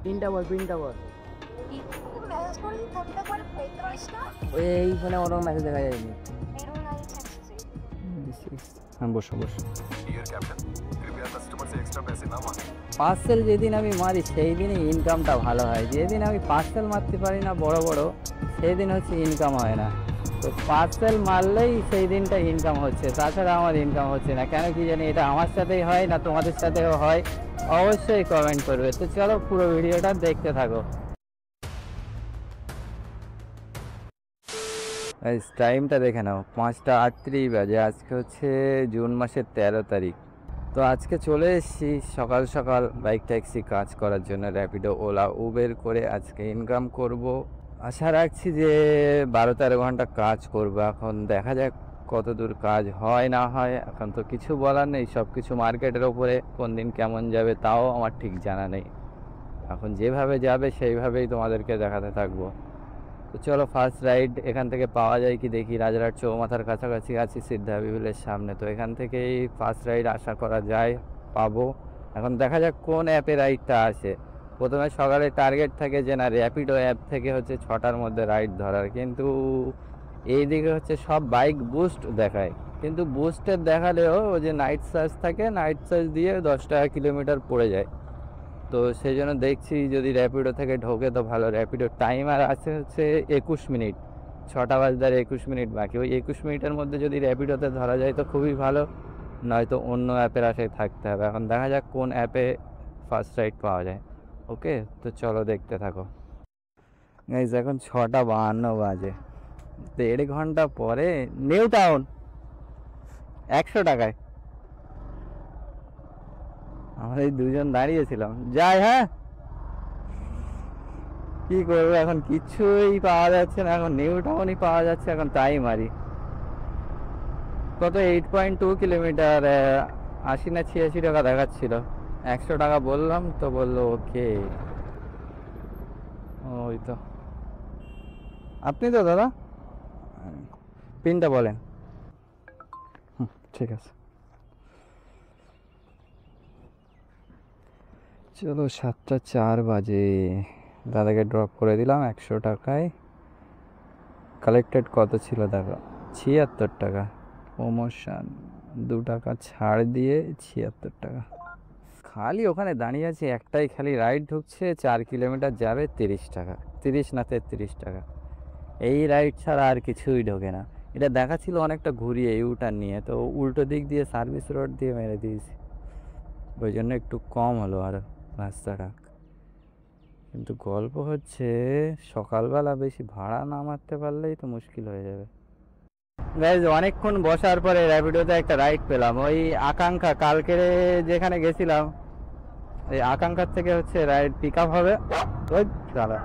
পিনটা বল, পিনটা বল। মেসেজ করি ফোনটা একবার দেখতে পারিস না? ওই এই ফোনে কোনো মেসেজ দেখা যায়নি। 0963 হ্যাঁ, বসো বসো। डियर कैप्टन, कृपया कस्टमर से एक्स्ट्रा पैसे ना मांगे। পার্সেল যেদিন আমি মারি সেই দিনই ইনকামটা ভালো হয়, যেদিন আমি পার্সেল মারতে পারি না বড় বড়, সেই দিন হচ্ছে ইনকাম হয় না। তো পার্সেল মারলেই সেই দিনটা ইনকাম হচ্ছে, তাছাড়া আমার ইনকাম হচ্ছে না কেন কি জানি। এটা আমার সাথেই হয় না তোমাদের সাথেও হয়? অবশ্যই কমেন্ট করবে। তো চলো পুরো ভিডিওটা দেখতে থাকো। টাইমটা দেখে নাও, 5টা 38 বাজে। আজকে হচ্ছে জুন মাসের 13 তারিখ। তো আজকে চলে এসেছি সকাল সকাল বাইক ট্যাক্সি কাজ করার জন্য, র্যাপিডো, ওলা, উবের করে আজকে ইনকাম করব। আশা রাখছি যে 12-13 ঘন্টা কাজ করব। এখন দেখা যাক কত দূর কাজ হয় না হয়। এখন তো কিছু বলার নেই, সব কিছু মার্কেটের ওপরে, কোন দিন কেমন যাবে তাও আমার ঠিক জানা নেই। এখন যেভাবে যাবে সেইভাবেই তোমাদেরকে দেখাতে থাকবো। তো চলো ফার্স্ট রাইড এখান থেকে পাওয়া যায় কি দেখি। রাজারহাট চৌমাথার কাছাকাছি আছি, সিদ্ধা বিহুলের সামনে। তো এখান থেকেই ফার্স্ট রাইড আশা করা যায় পাবো। এখন দেখা যাক কোন অ্যাপে রাইডটা আসে। প্রথমে সকালে টার্গেট থাকে যে না র্যাপিডো অ্যাপ থেকে হচ্ছে 6টার মধ্যে রাইড ধরার, কিন্তু এইদিকে হচ্ছে সব বাইক বুস্ট দেখায়। কিন্তু বুস্টের দেখালেও ওই যে নাইট চার্জ থাকে, নাইট চার্জ দিয়ে 10 টাকা কিলোমিটার পড়ে যায়। তো সেই জন্য দেখছি যদি র্যাপিডো থেকে ঢোকে তো ভালো। র্যাপিডো টাইমার আছে হচ্ছে 21 মিনিট, 6টা বাজতে আর 21 মিনিট বাকি। ওই 21 মিনিটের মধ্যে যদি র্যাপিডোতে ধরা যায় তো খুবই ভালো, নয়তো অন্য অ্যাপের আশায় থাকতে হবে। এখন দেখা যাক কোন অ্যাপে ফার্স্ট রাইড পাওয়া যায়। ওকে, তো চলো দেখতে থাকো। গাইজ এখন 6টা 52 বাজে, 1.5 ঘন্টা পরে নিউ টাউন 100 টাকায়। আমরা এই দুজন দাঁড়িয়েছিলাম, যাই। হ্যাঁ, কি করবো এখন, কিচ্ছুই পাওয়া যাচ্ছে না। এখন নিউ টাউনই পাওয়া যাচ্ছে, এখন তাই মারি। কত 8.2 কিলোমিটার, 80 না 86 টাকা দেখাচ্ছিল। 100 টাকা বললাম তো বললো ওকে। ওই তো আপনি তো দাদা, পিনটা বলেন। ঠিক আছে, চলো 7টা 4 বাজে। দাদাকে ড্রপ করে দিলাম 100 টাকায়। কালেক্টেড কত ছিল দেখো, 76 টাকা। প্রমোশন 2 টাকা ছাড় দিয়ে 76 টাকা। খালি ওখানে দাঁড়িয়ে আছি, একটাই খালি রাইড ঢুকছে, 4 কিলোমিটার যাবে 30 টাকা, 30 না 33 টাকা। এই রাইড ছাড়া আর কিছুই ঢোকে না। এটা দেখাচ্ছিল অনেকটা ঘুরিয়ে ইউটার্ন নিয়ে, তো উল্টো দিক দিয়ে সার্ভিস রোড দিয়ে মেরে দিয়েছি, ওই জন্য একটু কম হলো আর রাস্তাটা। কিন্তু গল্প হচ্ছে সকালবেলা বেশি ভাড়া না মারতে পারলেই তো মুশকিল হয়ে যাবে। গাইজ অনেকক্ষণ বসার পরে র্যাপিডোতে একটা রাইড পেলাম, ওই আকাঙ্ক্ষা, কালকে যেখানে গেছিলাম এই আকাঙ্ক্ষার থেকে হচ্ছে রাইড পিক আপ হবে। ওই সালা,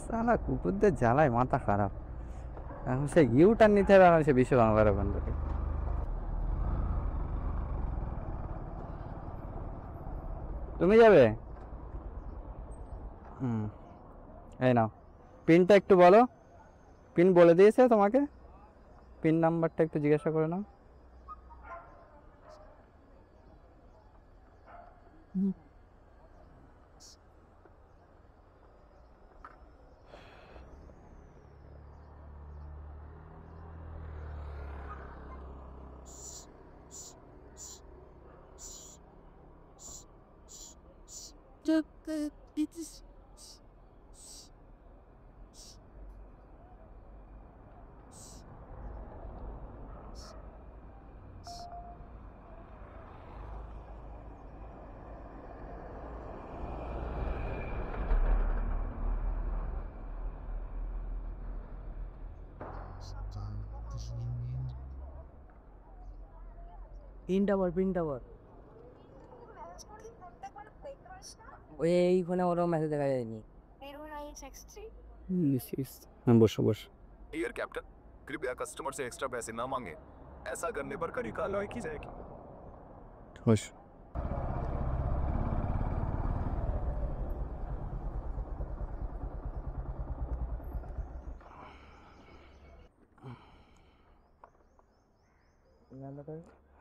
সালা কুকুরদের জ্বালায় মাথা খারাপ। এখন সে ইউটার্ন নিতে হবে, এখন সে বিশ্ব বাংলার ওখান থেকে। তুমি যাবে? হুম, এই নাও পিনটা একটু বলো। পিন বলে দিয়েছে তোমাকে? পিন নাম্বারটা একটু জিজ্ঞাসা করে নাও। পিনটা বল, পিনটা বল। মেসেজ করি ফোনটা একবার দেখতে পারিস না? ওই এই ফোনে কোনো মেসেজ দেখা যায়নি। 0963 হ্যাঁ, বসো বসো। डियर कैप्टन, कृपया कस्टमर से एक्स्ट्रा पैसे ना मांगे। ऐसा करने पर कड़ी कार्रवाई की जाएगी। বসো।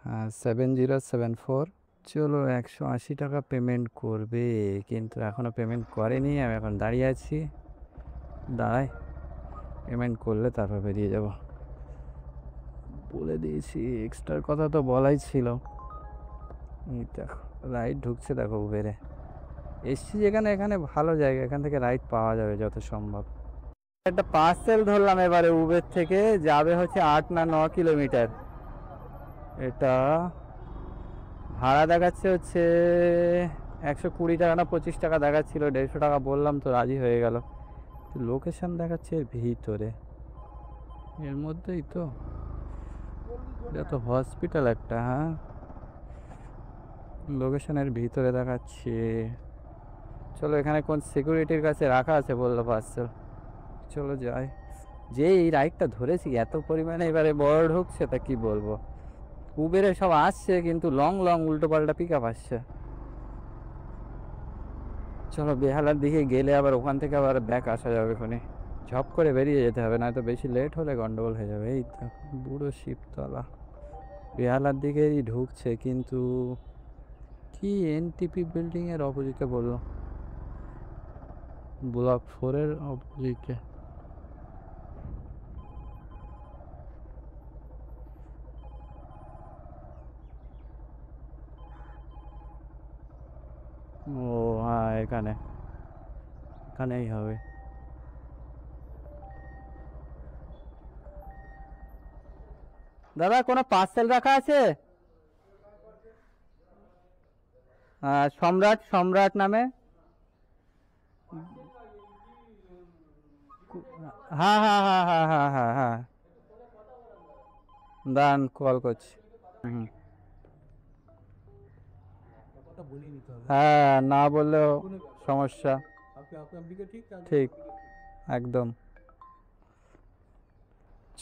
হ্যাঁ, 7074 চলো 180 টাকা পেমেন্ট করবে, কিন্তু এখনো পেমেন্ট করেনি। আমি এখন দাঁড়িয়ে আছি, দাঁড়াই, পেমেন্ট করলে তারপর বেরিয়ে যাব। বলে দিয়েছি, এক্সট্রার কথা তো বলাই ছিল। এই দেখো রাইড ঢুকছে, দেখো উবেরে এসছি যেখানে, এখানে ভালো জায়গা, এখান থেকে রাইড পাওয়া যাবে যত সম্ভব। একটা পার্সেল ধরলাম এবারে উবের থেকে, যাবে হচ্ছে 8 না 9 কিলোমিটার। এটা ভাড়া দেখাচ্ছে হচ্ছে 120 টাকা না 25 টাকা দেখাচ্ছিল, 150 টাকা বললাম তো রাজি হয়ে গেল। লোকেশন দেখাচ্ছে এর ভিতরে, এর মধ্যেই তো। এটা তো হসপিটাল একটা, হ্যাঁ লোকেশনের ভিতরে দেখাচ্ছে। চলো, এখানে কোন সিকিউরিটির কাছে রাখা আছে বললো পার্সেল, চলো যাই। যে এই রাইডটা ধরেছি এত পরিমাণে এবারে বড় ঢুকছে, তা কি বলবো। উবেরে সব আসছে কিন্তু লং লং উল্টো পাল্টা পিক আপ আসছে। চলো বেহালার দিকে গেলে আবার ওখান থেকে আবার ব্যাক আসা যাবে, ওখানে ঝপ করে বেরিয়ে যেতে হবে, নয়তো বেশি লেট হলে গন্ডগোল হয়ে যাবে। এই তো বুড়ো শিবতলা বেহালার দিকেই ঢুকছে, কিন্তু কি এনটিপি বিল্ডিং এর অপোজিটে বললো, ব্লক 4-এর অপোজিটে। ও হ্যাঁ, এখানেই হবে। দাদা কোনো পার্সেল রাখা আছে? সম্রাট, সম্রাট নামে। হ্যাঁ হ্যাঁ হ্যাঁ হ্যাঁ হ্যাঁ হ্যাঁ হ্যাঁ, দাঁড়ান কল করছি। হুম, হ্যাঁ না বললেও সমস্যা। ঠিক, একদম।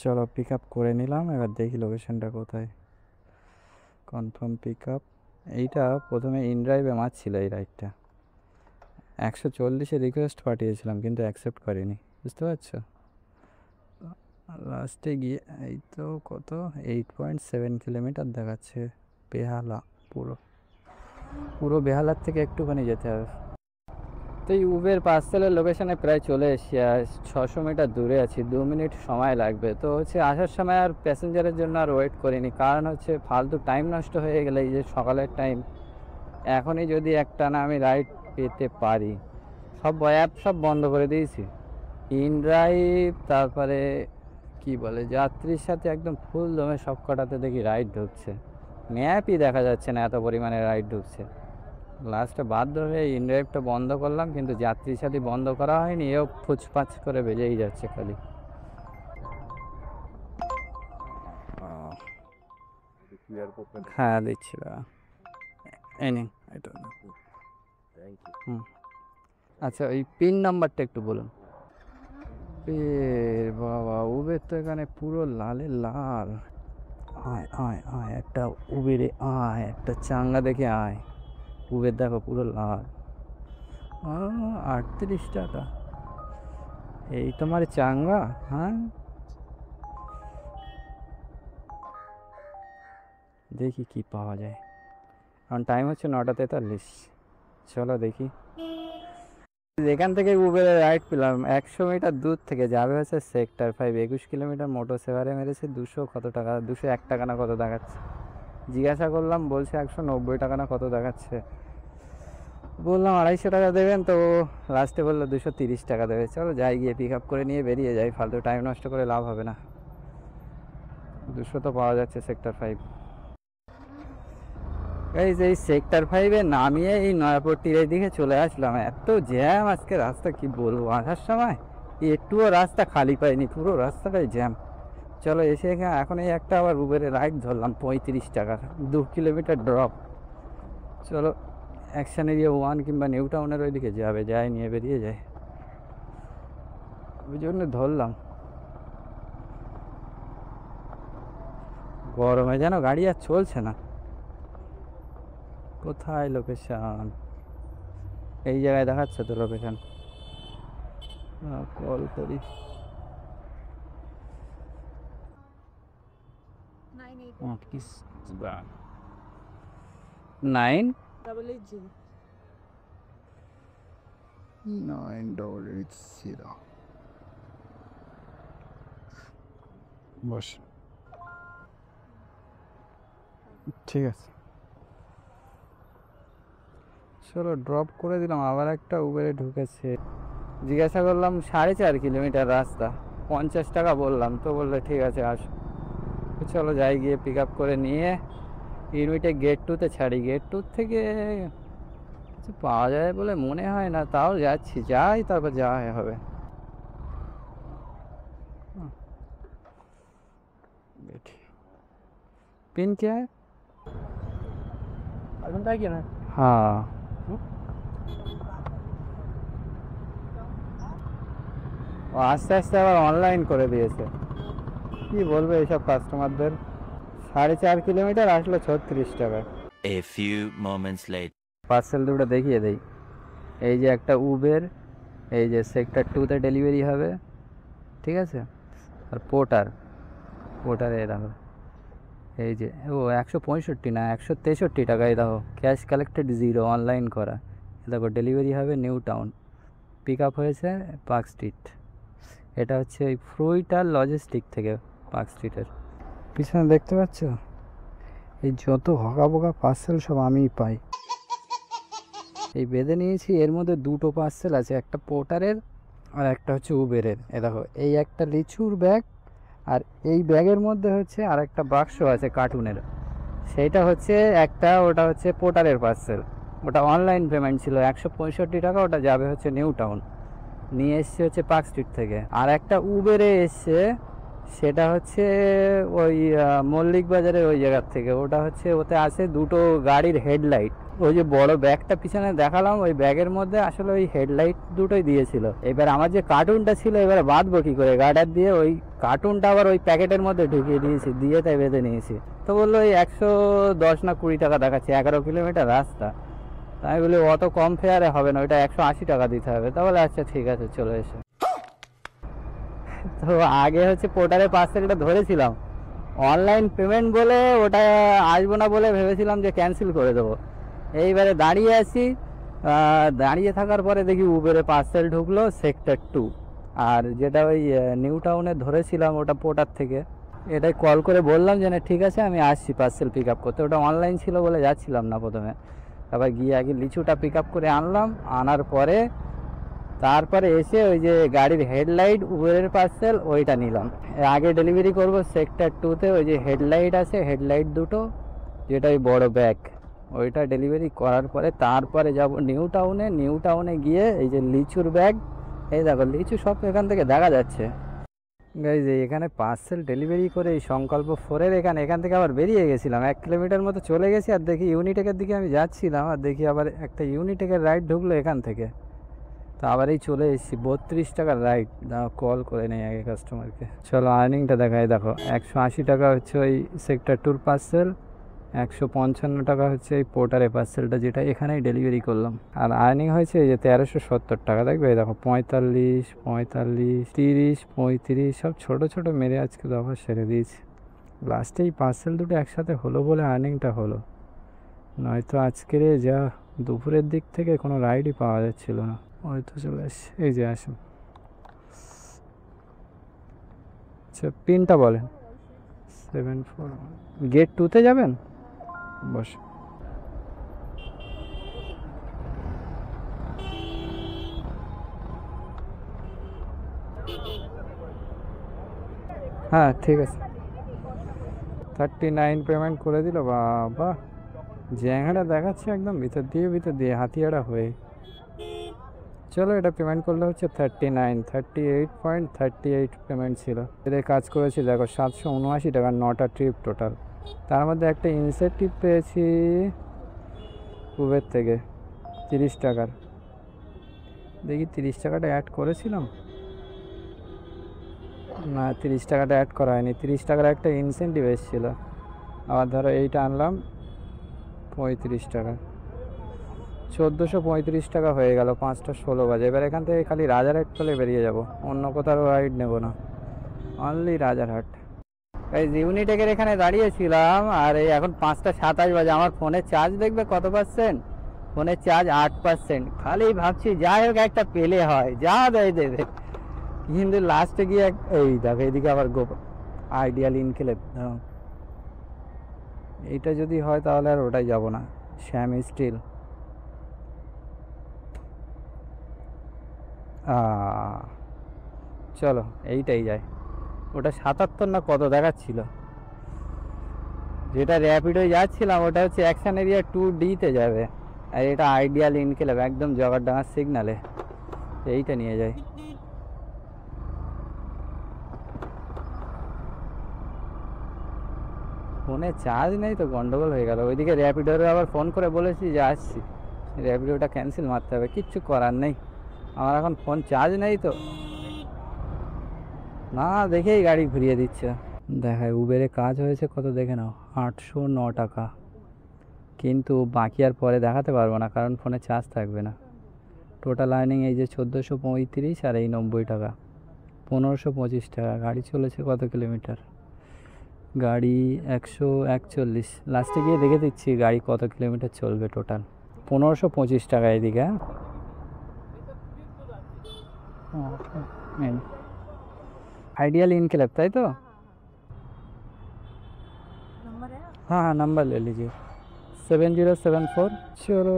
চলো পিক আপ করে নিলাম, এবার দেখি লোকেশনটা কোথায়। Confirm pick up. এইটা প্রথমে ইনড্রাইভে মারছিল এই রাইডটা, 140-এ রিকোয়েস্ট পাঠিয়েছিলাম কিন্তু অ্যাকসেপ্ট করেনি, বুঝতে পারছো। লাস্টে গিয়ে এই তো কত 8.7 কিলোমিটার দেখাচ্ছে। বেহালা, পুরো পুরো বেহালার থেকে একটুখানি যেতে হবে। তো এই উবের পার্সেলের লোকেশনে প্রায় চলে এসেছি, আর 600 মিটার দূরে আছি, 2 মিনিট সময় লাগবে। তো হচ্ছে আসার সময় আর প্যাসেঞ্জারের জন্য আর ওয়েট করিনি, কারণ হচ্ছে ফালতু টাইম নষ্ট হয়ে গেলে, এই যে সকালের টাইম, এখনই যদি একটা না আমি রাইড পেতে পারি। সব অ্যাপ সব বন্ধ করে দিয়েছি, ইনড্রাইভ তারপরে কি বলে যাত্রীর সাথে একদম ফুল দমে সব কটাতে দেখি রাইড ঢুকছে, ম্যাপই দেখা যাচ্ছে না, এত পরিমাণে রাইড ঢুকছে। লাস্টে বাধ্য হয়ে ইনড্রাইভটা বন্ধ করলাম, কিন্তু যাত্রীর সাথে বন্ধ করা হয়নি, এও ফুচপাচ করে বেজেই যাচ্ছে খালি। হ্যাঁ দিচ্ছি দাদা, এই নিন এটা। হুম, আচ্ছা ওই পিন নাম্বারটা একটু বলুন। এ বাবা, উবের তো এখানে পুরো লালে লাল। আয় আয় আয়, একটা উবেরে আয়, একটা চাঙ্গা দেখে আয়। উবের দেখো পুরো লাল। 38 টাকা, এই তোমার চাঙ্গা? হ্যাঁ দেখি কি পাওয়া যায়। এখন টাইম হচ্ছে 9টা 43, চলো দেখি। এখান থেকে উবেরে রাইড পেলাম 100 মিটার দূর থেকে, যাবে হচ্ছে সেক্টর 5, 21 কিলোমিটার। মোটর সেভারে মেরেছে 200 কত টাকা, 201 টাকা না কত দেখাচ্ছে। জিজ্ঞাসা করলাম, বলছে 190 টাকা না কত দেখাচ্ছে। বললাম 250 টাকা দেবেন, তো লাস্টে বললো 230 টাকা দেবে। চলো যাই, গিয়ে পিক আপ করে নিয়ে বেরিয়ে যাই, ফালতু টাইম নষ্ট করে লাভ হবে না। 200 তো পাওয়া যাচ্ছে সেক্টর 5। এই যে এই সেক্টর 5-এ নামিয়ে এই নয়াপট্টির এই দিকে চলে আসলাম, এত জ্যাম আজকে রাস্তা, কি বলবো। আসার সময় একটুও রাস্তা খালি পাইনি, পুরো রাস্তাটাই জ্যাম। চলো এসে এখানে এখন এই একটা আবার উবেরে রাইড ধরলাম 35 টাকা, 2 কিলোমিটার ড্রপ। চলো অ্যাকশন এরিয়া 1 কিংবা নিউ টাউনের ওই দিকে যাবে, যাই নিয়ে বেরিয়ে যায়, ওই জন্য ধরলাম। গরমে যেন গাড়ি আর চলছে না। কোথায় লোকেশন? এই জায়গায় দেখাচ্ছে তো লোকেশন, কল করি। 988. 9 880 9880 বস ঠিক আছে চলো ড্রপ করে দিলাম আবার একটা উবেরে ঢুকেছে জিজ্ঞাসা করলাম 4.5 কিলোমিটার রাস্তা 50 টাকা বললাম তো বললে ঠিক আছে আসো তো চলো যাই গিয়ে পিক আপ করে নিয়ে ইউনিটে গেট 2-তে ছাড়ি গেট 2 থেকে কিছু পাওয়া যায় বলে মনে হয় না তাও যাচ্ছি যাই তারপর যাওয়া হবে पिन क्या है घंटा क्या ना हाँ ও আস্তে আস্তে আবার অনলাইন করে দিয়েছে কি বলবো এইসব কাস্টমারদের 4.5 কিলোমিটার আসলো 36 টাকা A few moments later. Parcel দুটো দেখিয়ে দেই এই যে একটা উবের এই যে সেক্টর 2-তে ডেলিভারি হবে ঠিক আছে আর পোর্টারে দেখো এই যে ও 165 না 163 টাকায় দেখো ক্যাশ কালেক্টেড 0 অনলাইন করা দেখো ডেলিভারি হবে নিউ টাউন পিক আপ হয়েছে পার্ক স্ট্রিট এটা হচ্ছে এই ফ্রুইটার লজিস্টিক থেকে পার্ক স্ট্রিটের পিছনে দেখতে পাচ্ছ এই যত হকাবোকা পার্সেল সব আমিই পাই এই বেঁধে নিয়েছি এর মধ্যে দুটো পার্সেল আছে একটা পোর্টারের আর একটা হচ্ছে উবেরের এ দেখো এই একটা লিচুর ব্যাগ আর এই ব্যাগের মধ্যে হচ্ছে আর একটা বাক্স আছে কার্টুনের সেইটা হচ্ছে একটা ওটা হচ্ছে পোর্টারের পার্সেল ওটা অনলাইন পেমেন্ট ছিল 165 টাকা ওটা যাবে হচ্ছে নিউ টাউন নিয়ে এসছে হচ্ছে পার্ক স্ট্রিট থেকে আর একটা উবেরে এসছে সেটা হচ্ছে ওই মল্লিক বাজারের ওই জায়গার থেকে ওটা হচ্ছে ওতে আছে দুটো গাড়ির হেডলাইট ওই যে বড় ব্যাগটা পিছনে দেখালাম ওই ব্যাগের মধ্যে আসলে ওই হেডলাইট দুটোই দিয়েছিল এবার আমার যে কার্টুনটা ছিল এবারে বাঁধবো কী করে গার্ডার দিয়ে ওই কার্টুনটা আবার ওই প্যাকেটের মধ্যে ঢুকিয়ে দিয়েছি দিয়ে তাই বেঁধে নিয়েছি তো বললো ওই 110 না 20 টাকা দেখাচ্ছে 11 কিলোমিটার রাস্তা তাই বলি অত কম ফেয়ারে হবে না ওইটা 180 টাকা দিতে হবে তা বলে আচ্ছা ঠিক আছে চলে এসে তো আগে হচ্ছে পোর্টারের পার্সেলটা ধরেছিলাম অনলাইন পেমেন্ট বলে ওটা আসবো না বলে ভেবেছিলাম যে ক্যান্সেল করে দেবো এইবারে দাঁড়িয়ে আছি দাঁড়িয়ে থাকার পরে দেখি উবেরে পার্সেল ঢুকলো সেক্টর 2 আর যেটা ওই নিউ টাউনে ধরেছিলাম ওটা পোর্টার থেকে এটাই কল করে বললাম যে না ঠিক আছে আমি আসছি পার্সেল পিক আপ করতে ওটা অনলাইন ছিল বলে যাচ্ছিলাম না প্রথমে তারপর গিয়ে আগে লিচুটা পিক আপ করে আনলাম আনার পরে তারপরে এসে ওই যে গাড়ির হেডলাইট উবেরের পার্সেল ওইটা নিলাম আগে ডেলিভারি করব সেক্টর 2-তে ওই যে হেডলাইট আছে হেডলাইট দুটো যেটা ওই বড় ব্যাগ ওইটা ডেলিভারি করার পরে তারপরে যাব নিউ টাউনে গিয়ে এই যে লিচুর ব্যাগ এই দেখো লিচু সব এখান থেকে দেখা যাচ্ছে গাইজ এখানে পার্সেল ডেলিভারি করে এই সংকল্প 4-এর এখান থেকে আবার বেরিয়ে গেছিলাম 1 কিলোমিটার মতো চলে গেছি আর দেখি ইউনিটেকের দিকে আমি যাচ্ছিলাম আর দেখি আবার একটা ইউনিটেকের রাইড ঢুকলো এখান থেকে তো আবার এই চলে এসেছি 32 টাকার রাইড কল করে নেই আগে কাস্টমারকে চলো আর্নিংটা দেখাই দেখো 180 টাকা হচ্ছে ওই সেক্টর 2 পার্সেল 155 টাকা হচ্ছে এই পোর্টারের পার্সেলটা যেটা এখানেই ডেলিভারি করলাম আর আর্নিং হয়েছে এই যে 1370 টাকা দেখবে এই দেখো 45 45 30 35 সব ছোট ছোট মেরে আজকে দফা সেরে দিয়েছি লাস্টে এই পার্সেল দুটো একসাথে হলো বলে আর্নিংটা হলো নয়তো আজকের যা দুপুরের দিক থেকে কোনো রাইডই পাওয়া যাচ্ছিল না ওই তো চলে আসছে এই যে আসুন আচ্ছা পিনটা বলেন 74 গেট 2-তে যাবেন বস হ্যাঁ ঠিক আছে 39 পেমেন্ট করে দিল বাবা জায়গাটা দেখাচ্ছে একদম ভিতর দিয়ে হাতিয়াড়া হয়ে চলো এটা পেমেন্ট করলে হচ্ছে 38.38 পেমেন্ট ছিল এদের কাজ করেছি দেখো 779 টাকা 9টা ট্রিপ টোটাল তার মধ্যে একটা ইনসেন্টিভ পেয়েছি উবের থেকে 30 টাকার দেখি 30 টাকাটা অ্যাড করেছিলাম না 30 টাকাটা অ্যাড করা হয়নি 30 টাকার একটা ইনসেন্টিভ এসেছিল আবার ধরো এইটা আনলাম 35 টাকা 1435 টাকা হয়ে গেল 5টা 16 বাজে এবার এখান থেকে খালি রাজারহাট চলে বেরিয়ে যাব অন্য কোথাও রাইড নেব না অনলি রাজারহাট ইউনিটেকের এখানে দাঁড়িয়েছিলাম, আর এই এখন 5:27 বাজে। আমার ফোনে চার্জ দেখবে কত পার্সেন্ট, ফোনের চার্জ 8%। খালি ভাবছি যাই হোক একটা পেলে হয়, যা দেয় দেবে। কিন্তু লাস্টে গিয়ে এই দেখো এদিকে আবার আইডিয়াল ইনক্লেভ, এইটা যদি হয় তাহলে আর ওটাই যাব না, শ্যাম স্টিল। চলো এইটাই যায়। ওটা 77 না কত দেখাচ্ছিল, যেটা র্যাপিডো যাচ্ছিলাম ওটা হচ্ছে অ্যাকশন এরিয়া 2D-তে যাবে, আর এটা আইডিয়াল ইনক্লেভ একদম জগারডাঙ্গার সিগনালে। এইটা নিয়ে যাই। ফোনে চার্জ নেই তো গন্ডগোল হয়ে গেল। ওইদিকে র্যাপিডোরে আবার ফোন করে বলেছি যে আসছি, র্যাপিডোটা ক্যান্সেল মারতে হবে, কিচ্ছু করার নেই। আমার এখন ফোন চার্জ নেই তো, না দেখেই গাড়ি ঘুরিয়ে দিচ্ছে। দেখায় উবেরে কাজ হয়েছে কত দেখে নাও, 809 টাকা। কিন্তু বাকি আর পরে দেখাতে পারবো না, কারণ ফোনে চার্জ থাকবে না। টোটাল আর্নিং এই যে 1435, আর এই 90 টাকা, 1525 টাকা। গাড়ি চলেছে কত কিলোমিটার, গাড়ি 141। লাস্টে গিয়ে দেখে দিচ্ছি গাড়ি কত কিলোমিটার চলবে টোটাল। 1525 টাকা এদিকে। आइडियल इनक्लेव ताई तो नंबर है हाँ हाँ नंबर ले लीजिए 7074। चलो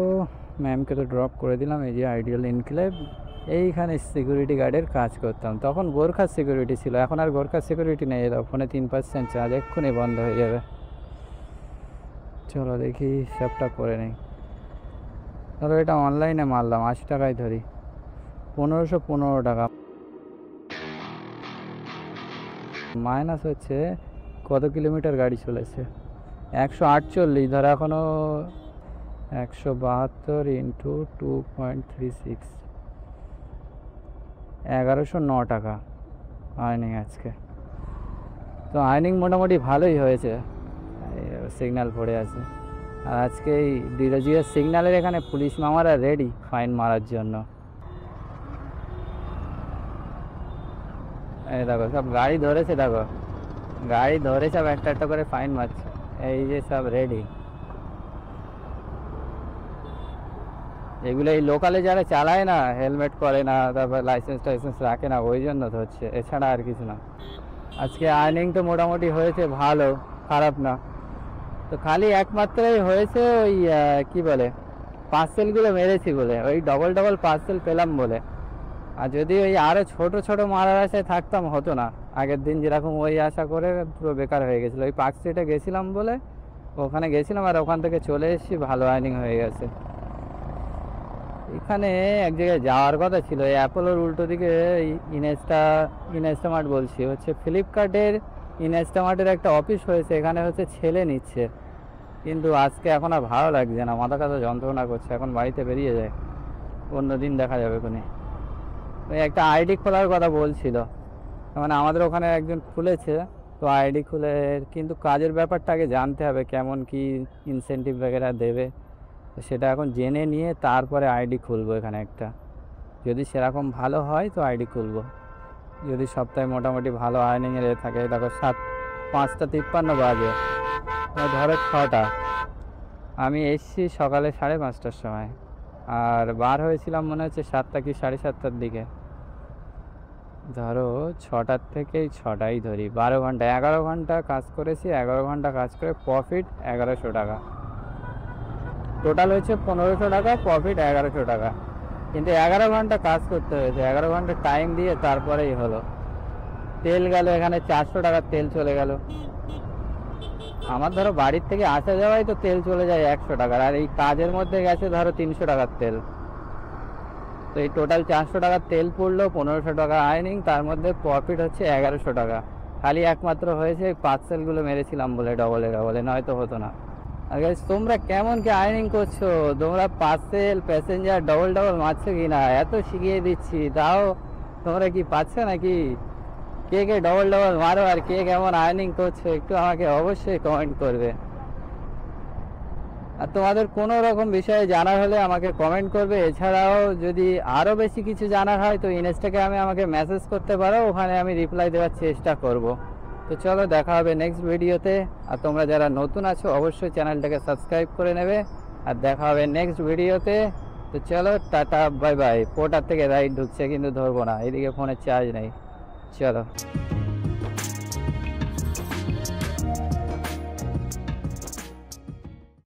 मैम के तो ड्रप করে দিলাম। এই যে আইডিয়াল ইনক্লেভ, এইখানে সিকিউরিটি গার্ডের কাজ করতাম, তখন গোর্খা সিকিউরিটি ছিল, এখন আর গোর্খা সিকিউরিটি নেই। এর ফোনে 3% চার্জ, এক্ষুনি বন্ধ হয়ে যাবে। চলো দেখি সবটা করে নেই। ধরো এটা অনলাইনে মারলাম, 80 টাকায় ধরি, 1515 টাকা মাইনাস হচ্ছে কত কিলোমিটার গাড়ি চলেছে, 148। ধরো এখনও 172 ইন্টু 2.36, 1109 টাকা আর্নিং আজকে। তো আর্নিং মোটামুটি ভালোই হয়েছে, সিগন্যাল পড়ে আছে। আর আজকে এই ডিরোজিয়ার সিগন্যালের এখানে পুলিশ মামারা রেডি ফাইন মারার জন্য। এই দেখো সব গাড়ি ধরেছে, দেখো গাড়ি ধরে সব একটা একটা করে ফাইন মারছে, এই যে সব রেডি। এগুলো এই লোকালে যারা চালায় না, হেলমেট পরে না, তারপর লাইসেন্স টাইসেন্স রাখে না, ওই জন্য ধরছে, এছাড়া আর কিছু না। আজকে আর্নিং তো মোটামুটি হয়েছে ভালো, খারাপ না। তো খালি একমাত্রই হয়েছে ওই কি বলে পার্সেলগুলো মেরেছি বলে, ওই ডবল ডবল পার্সেল পেলাম বলে। আর যদি ওই আরও ছোট ছোট মারার আশায় থাকতাম হতো না। আগের দিন যেরকম ওই আশা করে পুরো বেকার হয়ে গেছিলো। ওই পার্ক স্ট্রিটে গেছিলাম বলে ওখানে গেছিলাম, আর ওখান থেকে চলে এসেছি, ভালো আর্নিং হয়ে গেছে। এখানে এক জায়গায় যাওয়ার কথা ছিল, এই অ্যাপোলোর উল্টো দিকে ইনস্টামার্ট বলছি, হচ্ছে ফ্লিপকার্টের ইনস্টামার্টের একটা অফিস হয়েছে, এখানে হচ্ছে ছেলে নিচ্ছে। কিন্তু আজকে এখন আর ভালো লাগছে না, মাথা কাছে যন্ত্রণা করছে, এখন বাড়িতে বেরিয়ে যায়, অন্য দিন দেখা যাবে কোনে। ওই একটা আইডি খোলার কথা বলছিল, মানে আমাদের ওখানে একজন খুলেছে, তো আইডি খুলে, কিন্তু কাজের ব্যাপারটা আগে জানতে হবে, কেমন কি ইনসেন্টিভ বগেরা দেবে, তো সেটা এখন জেনে নিয়ে তারপরে আইডি খুলবো এখানে একটা। যদি সেরকম ভালো হয় তো আইডি খুলবো, যদি সপ্তাহে মোটামুটি ভালো আর্নিংয়ের থাকে। দেখো 5:53 বাজে, ধরো 6টা, আমি এসছি সকালে 5:30টার সময়, আর বার হয়েছিলাম মনে হচ্ছে 7টা কি 7:30টার দিকে। ধরো 6টার থেকে 6টাই ধরি, 12 ঘন্টা, 11 ঘন্টা কাজ করেছি। 11 ঘন্টা কাজ করে প্রফিট 1100 টাকা, টোটাল হয়েছে 1500 টাকা, প্রফিট 1100 টাকা। কিন্তু 11 ঘন্টা কাজ করতে হয়েছে, 11 ঘন্টা টাইম দিয়ে তারপরেই হলো। তেল গেল এখানে 400 টাকার তেল চলে গেল। আমার ধরো বাড়ির থেকে আসা যাওয়াই তো তেল চলে যায় 100 টাকার, আর এই কাজের মধ্যে গেছে ধরো 300 টাকার তেল। তো এই টোটাল 400 টাকার তেল পড়লো, 1500 টাকা আর্নিং, তার মধ্যে প্রফিট হচ্ছে 1100 টাকা। খালি একমাত্র হয়েছে পার্সেলগুলো মেরেছিলাম বলে, ডবলে, নয়তো হতো না। আর গাইস তোমরা কেমন কি আর্নিং করছো, তোমরা পার্সেল প্যাসেঞ্জার ডবল মারছো কি না? এত শিখিয়ে দিচ্ছি, তাও তোমরা কি পাচ্ছ নাকি? কে কে ডবল মারো, আর কে কেমন আর্নিং করছো একটু আমাকে অবশ্যই কমেন্ট করবে। আর তোমাদের কোনো রকম বিষয়ে জানার হলে আমাকে কমেন্ট করবে। এছাড়াও যদি আরও বেশি কিছু জানার হয় তো ইনস্টাগ্রামে আমাকে মেসেজ করতে পারো, ওখানে আমি রিপ্লাই দেওয়ার চেষ্টা করব। তো চলো দেখা হবে নেক্সট ভিডিওতে। আর তোমরা যারা নতুন আছো অবশ্যই চ্যানেলটাকে সাবস্ক্রাইব করে নেবে। আর দেখা হবে নেক্সট ভিডিওতে। তো চলো টাটা বাই বাই। পোর্টার থেকে রাইট ঢুকছে কিন্তু ধরবো না, এদিকে ফোনে চার্জ নেই। চলো।